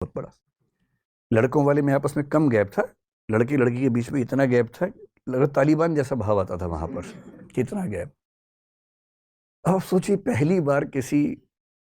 बहुत बड़ा। लड़कों वाले में आपस में कम गैप था, लड़की लड़की के बीच में इतना गैप था, लगा तालिबान जैसा भाव आता था वहां पर, कितना गैप। अब सोचिए पहली बार किसी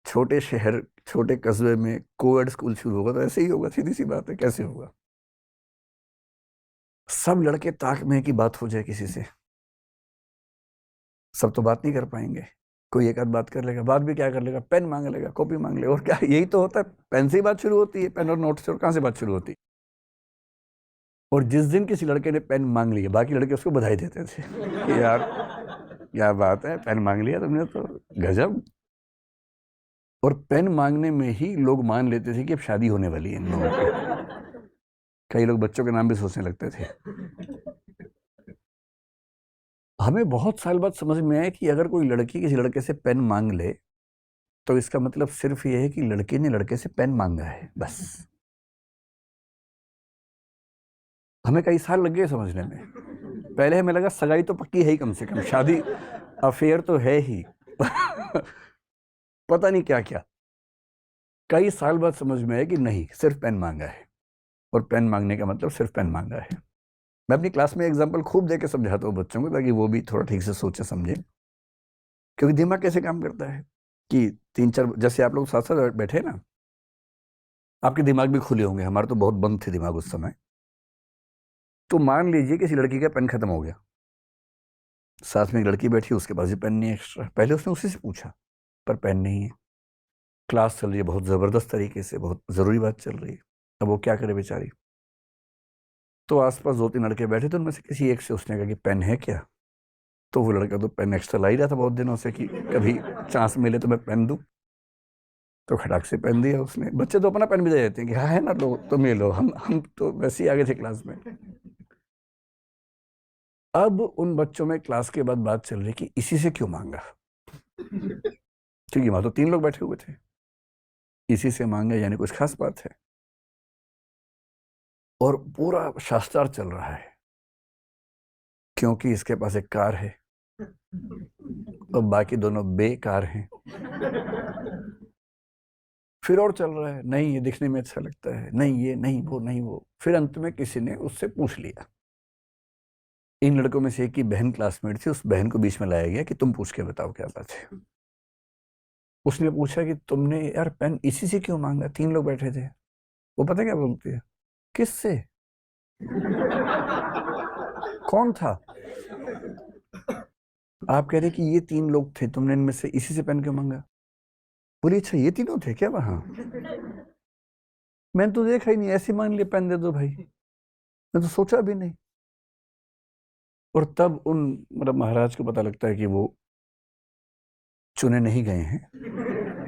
छोटे शहर, छोटे कस्बे में कोएड स्कूल शुरू होगा तो ऐसे ही होगा, सीधी सी बात है, कैसे होगा? सब लड़के ताक में की बात हो जाए किसी से, सब तो बात नहीं कर पाएंगे, कोई एक आध बात कर लेगा, बात भी क्या कर लेगा, पेन मांग लेगा, कॉपी मांग लेगा, और क्या, यही तो होता है, पेन से ही बात शुरू होती है, पेन और नोट से, और कहाँ से बात शुरू होती है। और जिस दिन किसी लड़के ने पेन मांग लिया, बाकी लड़के उसको बधाई देते थे कि यार क्या बात है, पेन मांग लिया तुमने तो, गजब। और पेन मांगने में ही लोग मान लेते थे कि अब शादी होने वाली है इन लोगों की। कई लोग बच्चों के नाम भी सोचने लगते थे। हमें बहुत साल बाद समझ में आया कि अगर कोई लड़की किसी लड़के से पेन मांग ले तो इसका मतलब सिर्फ यह है कि लड़के ने लड़के से पेन मांगा है, बस। हमें कई साल लग गए समझने में। पहले हमें लगा सगाई तो पक्की है ही, कम से कम शादी, अफेयर तो है ही। पता नहीं क्या क्या। कई साल बाद समझ में आया कि नहीं, सिर्फ पेन मांगा है, और पेन मांगने का मतलब सिर्फ पेन मांगा है। मैं अपनी क्लास में एग्जाम्पल खूब दे के समझाता हूँ बच्चों को, ताकि वो भी थोड़ा ठीक से सोचे समझे। क्योंकि दिमाग कैसे काम करता है कि तीन चार, जैसे आप लोग साथ साथ बैठे ना, आपके दिमाग भी खुले होंगे, हमारे तो बहुत बंद थे दिमाग उस समय। तो मान लीजिए किसी लड़की का पेन खत्म हो गया, साथ में एक लड़की बैठी, उसके पास भी पेन नहीं है एक्स्ट्रा, पहले उसने उसी से पूछा, पर पेन नहीं है। क्लास चल रही है बहुत जबरदस्त तरीके से, बहुत जरूरी बात चल रही है, अब वो क्या करे बेचारी। तो आसपास दो तीन लड़के बैठे थे, उनमें से किसी एक से उसने कहा कि पेन है क्या? तो वो लड़का तो पेन एक्स्ट्रा ला ही रहा था बहुत दिनों से, कि कभी चांस मिले तो मैं पेन दूं। तो खटाक से पेन दिया उसने। बच्चे तो अपना पेन भी दे देते हैं कि हाँ है ना, लो तुम ये लो, हम तो वैसे ही आगे थे क्लास में। अब उन बच्चों में क्लास के बाद बात चल रही कि इसी से क्यों मांगा, क्योंकि वहां तो तीन लोग बैठे हुए थे, इसी से मांगा यानी कुछ खास बात है। और पूरा शास्त्रार्थ चल रहा है, क्योंकि इसके पास एक कार है और बाकी दोनों बेकार हैं। फिर और चल रहा है, नहीं ये दिखने में अच्छा लगता है, नहीं ये, नहीं वो, नहीं वो। फिर अंत में किसी ने उससे पूछ लिया, इन लड़कों में से एक की बहन क्लासमेट थी, उस बहन को बीच में लाया गया कि तुम पूछ के बताओ क्या बात है। उसने पूछा कि तुमने यार पेन इसी से क्यों मांगा, तीन लोग बैठे थे। वो पता क्या बोलती है, किससे? कौन था? आप कह रहे कि ये तीन लोग थे, तुमने इनमें से इसी से पेन क्यों मांगा? बोली अच्छा ये तीनों थे क्या वहां? मैंने तो देखा ही नहीं, ऐसे मान लिया पेन दे दो भाई, मैं तो सोचा भी नहीं। और तब उन मतलब महाराज को पता लगता है कि वो चुने नहीं गए हैं,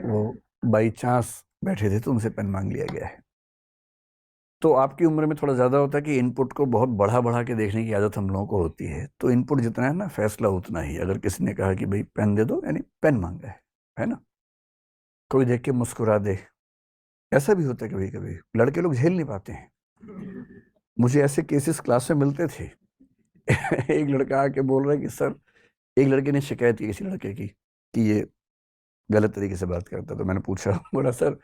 वो बाई चांस बैठे थे तो उनसे पेन मांग लिया गया है। तो आपकी उम्र में थोड़ा ज्यादा होता है कि इनपुट को बहुत बढ़ा बढ़ा के देखने की आदत हम लोगों को होती है। तो इनपुट जितना है ना, फैसला उतना ही। अगर किसी ने कहा कि भाई पेन दे दो, यानी पेन मांगा है ना। कोई देख के मुस्कुरा दे, ऐसा भी होता है कभी कभी, लड़के लोग झेल नहीं पाते हैं। मुझे ऐसे केसेस क्लास में मिलते थे। एक लड़का आके बोल रहा है कि सर, एक लड़के ने शिकायत की किसी लड़के की कि ये गलत तरीके से बात करता। तो मैंने पूछा, बोला सर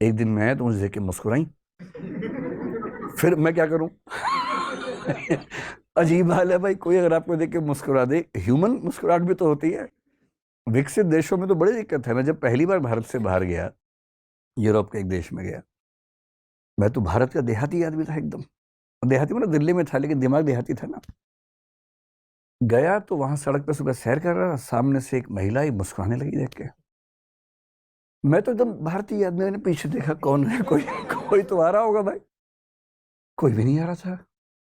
एक दिन मैं आया तो मुझे देख के मुस्कुराई, फिर मैं क्या करूं? अजीब हाल है भाई, कोई अगर आपको देख के मुस्कुरा दे, ह्यूमन मुस्कुराहट भी तो होती है। विकसित देशों में तो बड़ी दिक्कत है। मैं जब पहली बार भारत से बाहर गया, यूरोप के एक देश में गया, मैं तो भारत का देहाती आदमी था एकदम। देहाती मतलब दिल्ली में था, लेकिन दिमाग देहाती था ना। गया तो वहां सड़क पे सुबह सैर कर रहा, सामने से एक महिला ही मुस्कुराने लगी देख के। मैं तो एकदम भारतीय आदमी, मैंने पीछे देखा कौन है, कोई कोई तो आ रहा होगा भाई, कोई भी नहीं आ रहा था।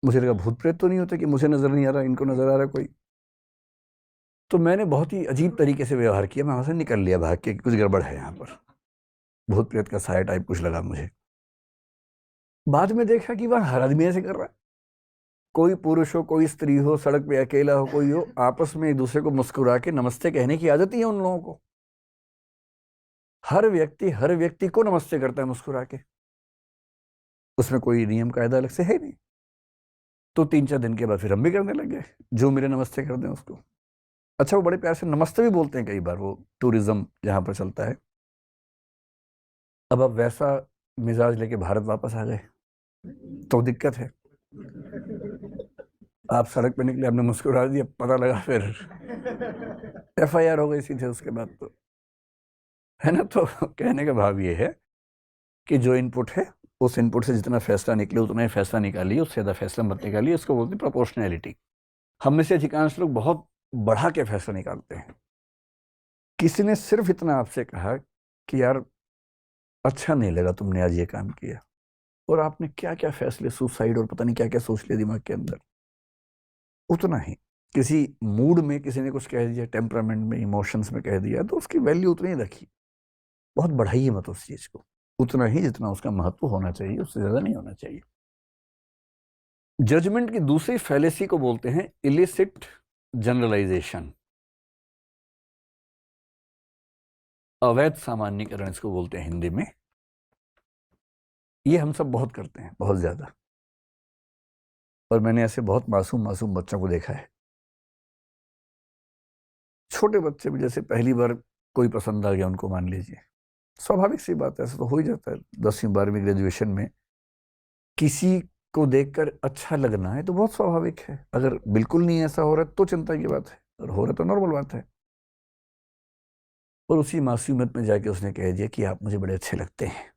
मुझे लगा भूत प्रेत तो नहीं होते कि मुझे नजर नहीं आ रहा, इनको नजर आ रहा कोई। तो मैंने बहुत ही अजीब तरीके से व्यवहार किया, मैं वहां से निकल लिया भाग के कि कुछ गड़बड़ है यहाँ पर, भूत प्रेत का साया टाइप कुछ लगा मुझे। बाद में देखा कि वह हर आदमी ऐसे कर रहा है, कोई पुरुष हो कोई स्त्री हो, सड़क पे अकेला हो कोई हो, आपस में एक दूसरे को मुस्कुरा के नमस्ते कहने की आदत ही है उन लोगों को। हर व्यक्ति को नमस्ते करता है मुस्कुरा के, उसमें कोई नियम कायदा अलग से है नहीं। तो तीन चार दिन के बाद फिर हम भी करने लग गए, जो मेरे नमस्ते कर दें उसको। अच्छा वो बड़े प्यार से नमस्ते भी बोलते हैं कई बार, वो टूरिज्म जहां पर चलता है। अब वैसा मिजाज लेके भारत वापस आ गए तो दिक्कत है। आप सड़क पे निकले, आपने मुस्कुरा दिया, पता लगा फिर FIR हो गई सीधे उसके बाद, तो है ना। तो कहने का भाव ये है कि जो इनपुट है उस इनपुट से जितना फैसला निकले उतना ही फैसला निकालिए, उससे ज़्यादा फैसला मत निकालिए। इसको बोलते हैं प्रोपोर्शनैलिटी। हम में से अधिकांश लोग बहुत बढ़ा के फैसला निकालते हैं। किसी ने सिर्फ इतना आपसे कहा कि यार अच्छा नहीं लगा तुमने आज ये काम किया, और आपने क्या क्या फैसले, सुसाइड और पता नहीं क्या क्या सोच लिया दिमाग के अंदर, उतना ही। किसी मूड में किसी ने कुछ कह दिया, टेम्परामेंट में, इमोशंस में कह दिया, तो उसकी वैल्यू उतनी ही रखी। बहुत बढ़ाइए मत उस चीज को, उतना ही जितना उसका महत्व होना चाहिए, उससे ज्यादा नहीं होना चाहिए। जजमेंट की दूसरी फैलेसी को बोलते हैं इलिसिट जनरलाइजेशन, अवैध सामान्यीकरण इसको बोलते हैं हिंदी में। ये हम सब बहुत करते हैं, बहुत ज्यादा। और मैंने ऐसे बहुत मासूम मासूम बच्चों को देखा है। छोटे बच्चे भी जैसे पहली बार कोई पसंद आ गया उनको, मान लीजिए, स्वाभाविक सी बात है, ऐसा तो हो ही जाता है 10वीं 12वीं ग्रेजुएशन में। किसी को देखकर अच्छा लगना है तो बहुत स्वाभाविक है। अगर बिल्कुल नहीं ऐसा हो रहा है तो चिंता की बात है, और हो रहा तो नॉर्मल बात है। और उसी मासूमियत में जाके उसने कह दिया कि आप मुझे बड़े अच्छे लगते हैं।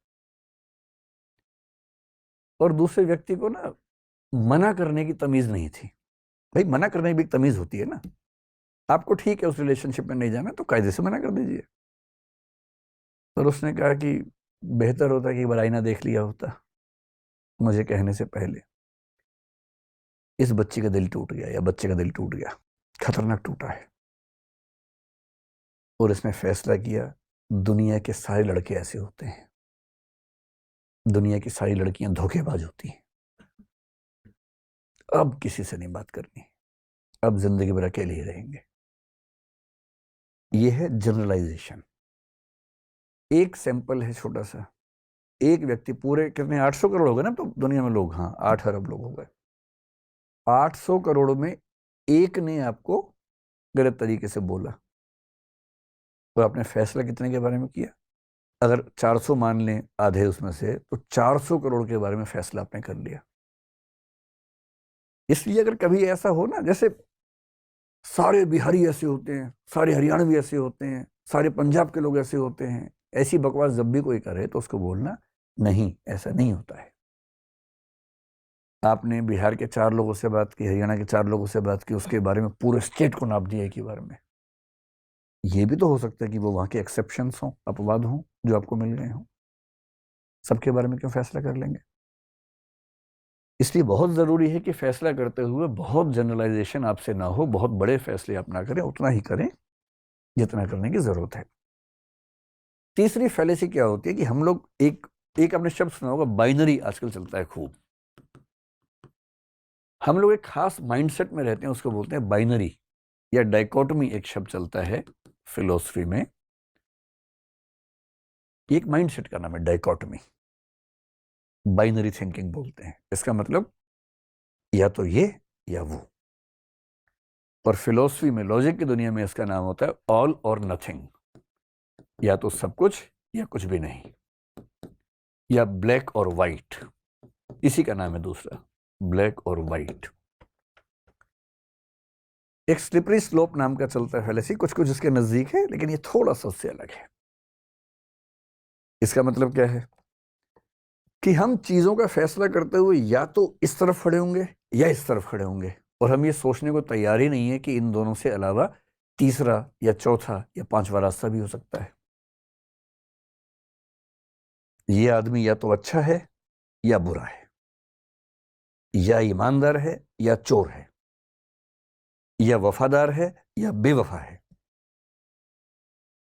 और दूसरे व्यक्ति को ना मना करने की तमीज नहीं थी। भाई मना करने की भी एक तमीज होती है ना। आपको ठीक है उस रिलेशनशिप में नहीं जाना तो कायदे से मना कर दीजिए। पर उसने कहा कि बेहतर होता कि बुराई ना देख लिया होता मुझे कहने से पहले। इस बच्ची का दिल टूट गया, या बच्चे का दिल टूट गया, खतरनाक टूटा है। और इसने फैसला किया दुनिया के सारे लड़के ऐसे होते हैं, दुनिया की सारी लड़कियां धोखेबाज होती हैं, अब किसी से नहीं बात करनी, अब जिंदगी भर अकेले ही रहेंगे। यह है जनरलाइजेशन। एक सैंपल है छोटा सा। एक व्यक्ति, पूरे कितने 800 करोड़ हो गए ना तो दुनिया में लोग, हाँ 8 अरब लोग हो गए। 800 करोड़ में एक ने आपको गलत तरीके से बोला, तो आपने फैसला कितने के बारे में किया? अगर 400 मान लें आधे उसमें से, तो 400 करोड़ के बारे में फैसला आपने कर लिया। इसलिए अगर कभी ऐसा हो ना, जैसे सारे बिहारी ऐसे होते हैं, सारे हरियाणवी ऐसे होते हैं, सारे पंजाब के लोग ऐसे होते हैं, ऐसी बकवास जब भी कोई करे तो उसको बोलना नहीं, ऐसा नहीं होता है। आपने बिहार के 4 लोगों से बात की, हरियाणा के 4 लोगों से बात की, उसके बारे में पूरे स्टेट को नाप दिया एक ही बार में। ये भी तो हो सकता है कि वो वहां के एक्सेप्शंस हों, अपवाद हों, जो आपको मिल गए हों। सबके बारे में क्यों फैसला कर लेंगे? इसलिए बहुत जरूरी है कि फैसला करते हुए बहुत जनरलाइजेशन आपसे ना हो, बहुत बड़े फैसले आप ना करें, उतना ही करें जितना करने की जरूरत है। तीसरी फैलेसी क्या होती है कि हम लोग एक आपने शब्द सुना होगा, बाइनरी, आजकल चलता है खूब। हम लोग एक खास माइंडसेट में रहते हैं, उसको बोलते हैं बाइनरी या डाइकोटमी। एक शब्द चलता है फिलोसफी में, एक माइंडसेट का नाम है डाइकोटमी। बाइनरी थिंकिंग बोलते हैं। इसका मतलब या तो ये या वो। और फिलोसफी में, लॉजिक की दुनिया में इसका नाम होता है ऑल और नथिंग। या तो सब कुछ या कुछ भी नहीं, या ब्लैक और वाइट। इसी का नाम है दूसरा, ब्लैक और वाइट। एक स्लिपरी स्लोप नाम का चलता है फैलेसी, कुछ कुछ इसके नजदीक है, लेकिन ये थोड़ा सा उससे अलग है। इसका मतलब क्या है कि हम चीजों का फैसला करते हुए या तो इस तरफ खड़े होंगे या इस तरफ खड़े होंगे, और हम ये सोचने को तैयार ही नहीं है कि इन दोनों से अलावा तीसरा या चौथा या पांचवा रास्ता भी हो सकता है। ये आदमी या तो अच्छा है या बुरा है, या ईमानदार है या चोर है, या वफादार है या बेवफा है।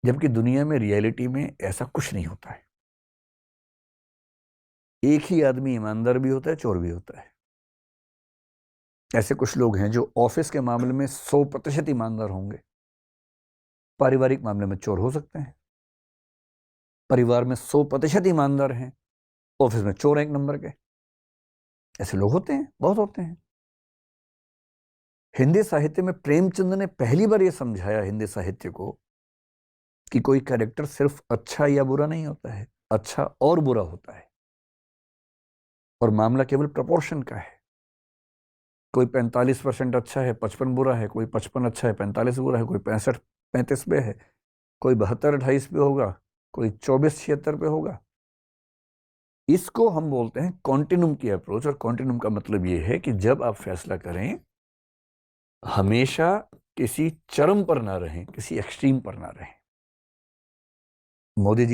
जबकि दुनिया में, रियलिटी में ऐसा कुछ नहीं होता है। एक ही आदमी ईमानदार भी होता है, चोर भी होता है। ऐसे कुछ लोग हैं जो ऑफिस के मामले में 100% ईमानदार होंगे, पारिवारिक मामले में चोर हो सकते हैं। परिवार में 100% ईमानदार हैं, ऑफिस में चोर 1 नंबर के। ऐसे लोग होते हैं, बहुत होते हैं। हिंदी साहित्य में प्रेमचंद ने पहली बार यह समझाया हिंदी साहित्य को कि कोई कैरेक्टर सिर्फ अच्छा या बुरा नहीं होता है, अच्छा और बुरा होता है। और मामला केवल प्रपोर्शन का है। कोई 45% अच्छा है, 55 बुरा है, कोई 55 अच्छा है, 45 बुरा है, कोई 65-35 पे है, कोई 72-28 पे होगा, कोई 24-76 पे होगा। इसको हम बोलते हैं कॉन्टिन्यूम की अप्रोच। और कॉन्टिन्यूम का मतलब ये है कि जब आप फैसला करें, हमेशा किसी चरम पर ना रहें, किसी एक्सट्रीम पर ना रहें। मोदी जी